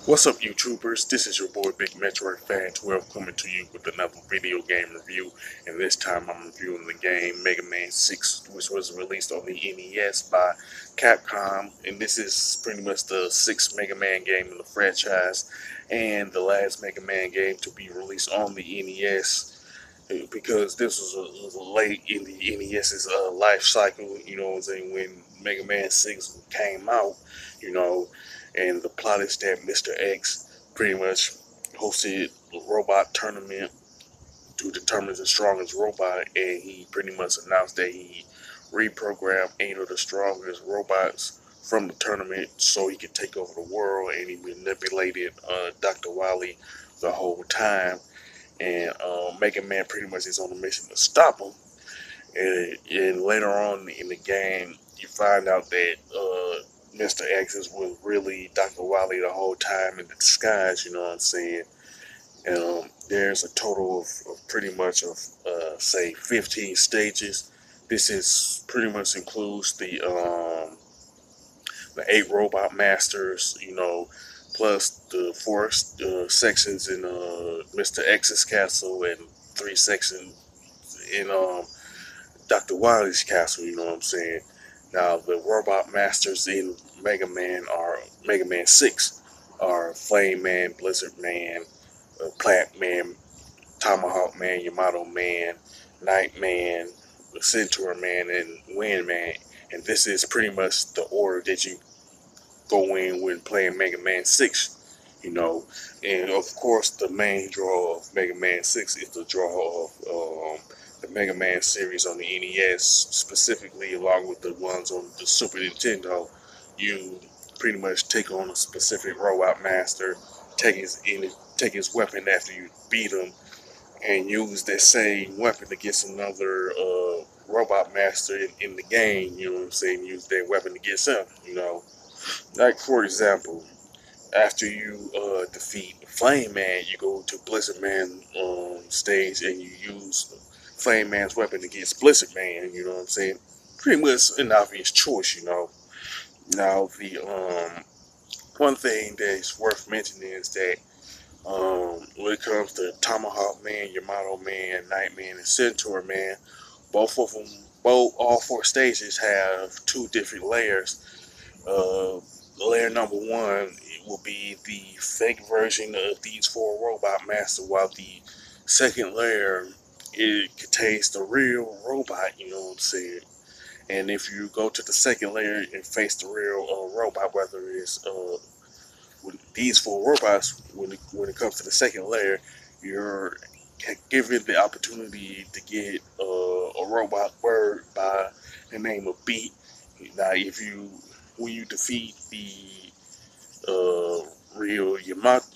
What's up, YouTubers? This is your boy Big Metroid Fan 12 coming to you with another video game review. And this time I'm reviewing the game Mega Man 6, which was released on the NES by Capcom. And this is pretty much the sixth Mega Man game in the franchise and the last Mega Man game to be released on the NES. Because this was late in the NES's life cycle, you know what I'm saying, when Mega Man 6 came out, you know, and the plot is that Mr. X pretty much hosted a robot tournament to determine the strongest robot, and he pretty much announced that he reprogrammed 8 of the strongest robots from the tournament so he could take over the world, and he manipulated Dr. Wily the whole time. And Mega Man pretty much is on a mission to stop him. And later on in the game, you find out that Mr. X was really Dr. Wily the whole time in disguise. You know what I'm saying? And there's a total of pretty much of say 15 stages. This is pretty much includes the 8 robot masters. You know, plus the 4 sections in Mr. X's castle and 3 sections in Dr. Wily's castle, you know what I'm saying? Now, the robot masters in Mega Man 6 are Flame Man, Blizzard Man, Plant Man, Tomahawk Man, Yamato Man, Night Man, Centaur Man, and Wind Man. And this is pretty much the order that you go in when playing Mega Man 6, you know. And of course, the main draw of Mega Man 6 is the draw of the Mega Man series on the NES, specifically along with the ones on the Super Nintendo. You pretty much take on a specific robot master, take his weapon after you beat him, and use that same weapon against another robot master in the game. You know what I'm saying? Use that weapon against him. You know, like for example, after you defeat Flame Man, you go to Blizzard Man stage and you use Flame Man's weapon against Blizzard Man. You know what I'm saying? Pretty much an obvious choice, you know. Now the one thing that's worth mentioning is that when it comes to Tomahawk Man, Yamato Man, Night Man, and Centaur Man, both of them, all 4 stages have 2 different layers. Layer number 1 will be the fake version of these 4 robot masters, while the second layer it contains the real robot. You know what I'm saying? And if you go to the second layer and face the real robot, whether it's with these 4 robots, when it comes to the second layer, you're given the opportunity to get a robot bird by the name of Beat. Now, if you when you defeat the uh, real Yamato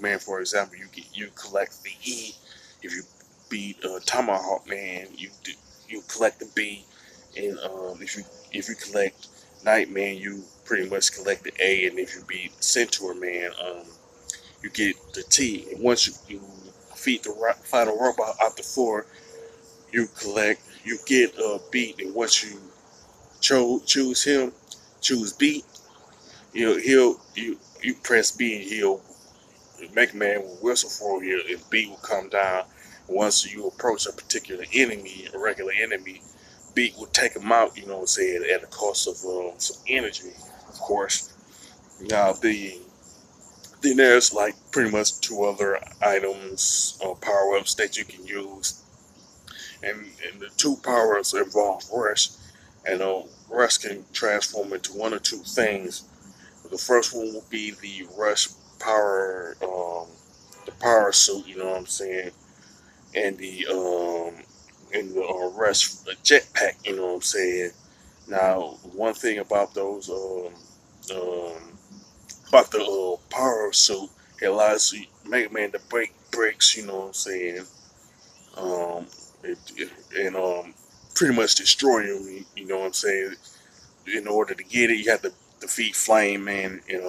Man, for example, you collect the E. If you beat Tomahawk Man, you collect the B, and if you collect Night Man, you pretty much collect the A, and if you beat Centaur Man, you get the T. And once you defeat the final robot out the 4, you get a beat, and once you choose beat, you press B, and he'll Mega Man will whistle for you, and B will come down. Once you approach a particular enemy, a regular enemy, B will take him out. You know what I'm saying, at the cost of some energy, of course. Now then there's like pretty much 2 other items or power ups that you can use, and the 2 power ups involve Rush, and Rush can transform into 1 or 2 things. The first one will be the Rush power, the power suit. You know what I'm saying, and the Rush jetpack. You know what I'm saying. Now, one thing about those about the power suit, it allows Mega Man to break bricks. You know what I'm saying. Um, and pretty much destroy him. You know what I'm saying. In order to get it, you have to defeat Flame Man, and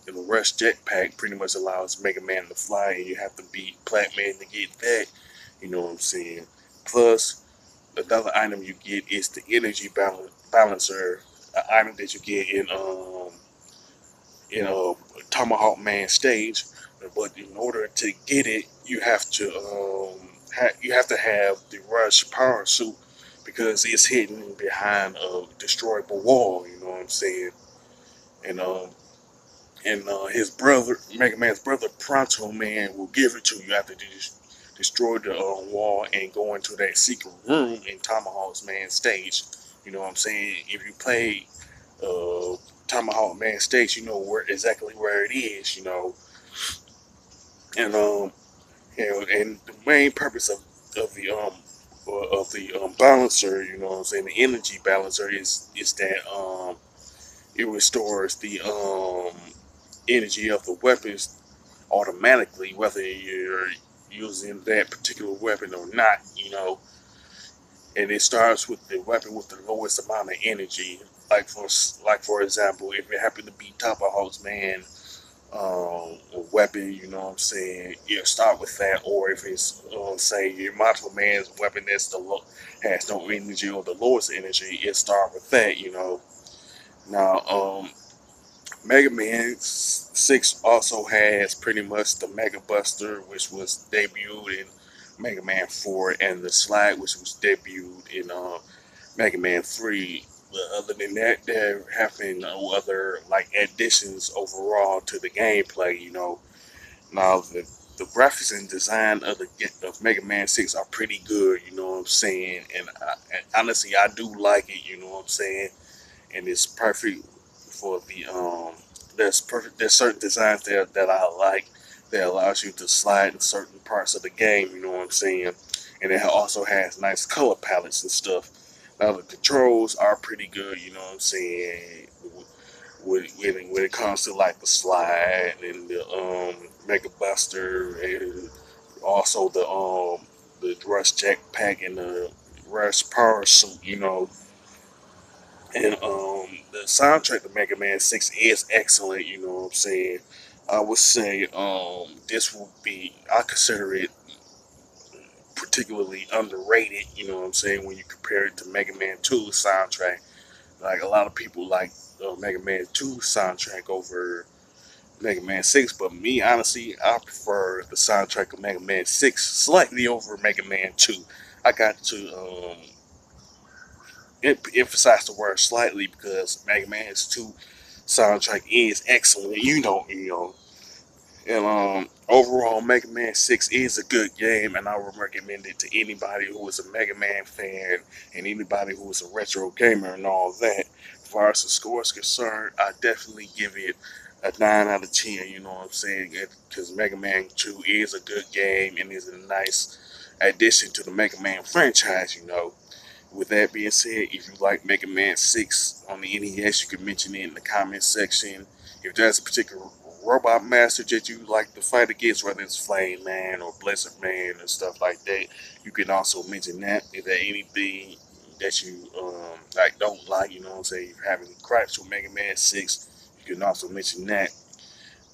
the Rush Jetpack pretty much allows Mega Man to fly, and you have to beat Plant Man to get that. You know what I'm saying? Plus, another item you get is the Energy Balancer, an item that you get in in a Tomahawk Man stage. But in order to get it, you have to have the Rush power suit because it's hidden behind a destroyable wall. You know what I'm saying? And his brother, Mega Man's brother, Pronto Man, will give it to you after you destroy the wall and go into that secret room in Tomahawk's Man stage. You know what I'm saying? If you play uh, Tomahawk Man stage, you know exactly where it is. And and the main purpose of the balancer, you know what I'm saying, the energy balancer is that it restores the energy of the weapons automatically, whether you're using that particular weapon or not, and it starts with the weapon with the lowest amount of energy. Like for example, if it happened to be Tomahawk's Man weapon, you know what I'm saying, you start with that. Or if it's say your Macho Man's weapon has no energy or the lowest energy, it start with that. Now, Mega Man 6 also has pretty much the Mega Buster, which was debuted in Mega Man 4, and the Slide, which was debuted in Mega Man 3. But other than that, there have been no other like additions overall to the gameplay. Now the graphics and design of Mega Man 6 are pretty good. You know what I'm saying, and honestly, I do like it. You know what I'm saying, and it's perfect for the there's perfect there's certain designs there that I like that allows you to slide in certain parts of the game, you know what I'm saying? And it also has nice color palettes and stuff. Now the controls are pretty good, you know what I'm saying? When it comes to like the slide and the Mega Buster and also the Rush Jetpack and the Rush Power Suit, and the soundtrack to Mega Man 6 is excellent, you know what I'm saying? I would say this will be, I consider it particularly underrated, you know what I'm saying, when you compare it to Mega Man 2's soundtrack. Like a lot of people like Mega Man 2 soundtrack over Mega Man 6, but me, honestly, I prefer the soundtrack of Mega Man 6 slightly over Mega Man 2. I got to emphasize the word slightly because Mega Man's 2 soundtrack is excellent, and overall, Mega Man 6 is a good game, and I would recommend it to anybody who is a Mega Man fan and anybody who is a retro gamer and all that. As far as the score is concerned, I definitely give it a 9 out of 10, you know what I'm saying? Because Mega Man 2 is a good game and is a nice addition to the Mega Man franchise, With that being said, if you like Mega Man 6 on the NES, you can mention it in the comment section. If there's a particular robot master that you like to fight against, whether it's Flame Man or Blizzard Man and stuff like that, you can also mention that. If there anything that you like don't like, you know what I'm saying, if you're having cracks with Mega Man 6, you can also mention that.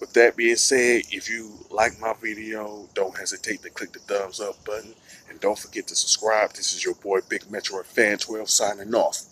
With that being said, if you like my video, don't hesitate to click the thumbs up button. And don't forget to subscribe. This is your boy Big Metro Fan 12 signing off.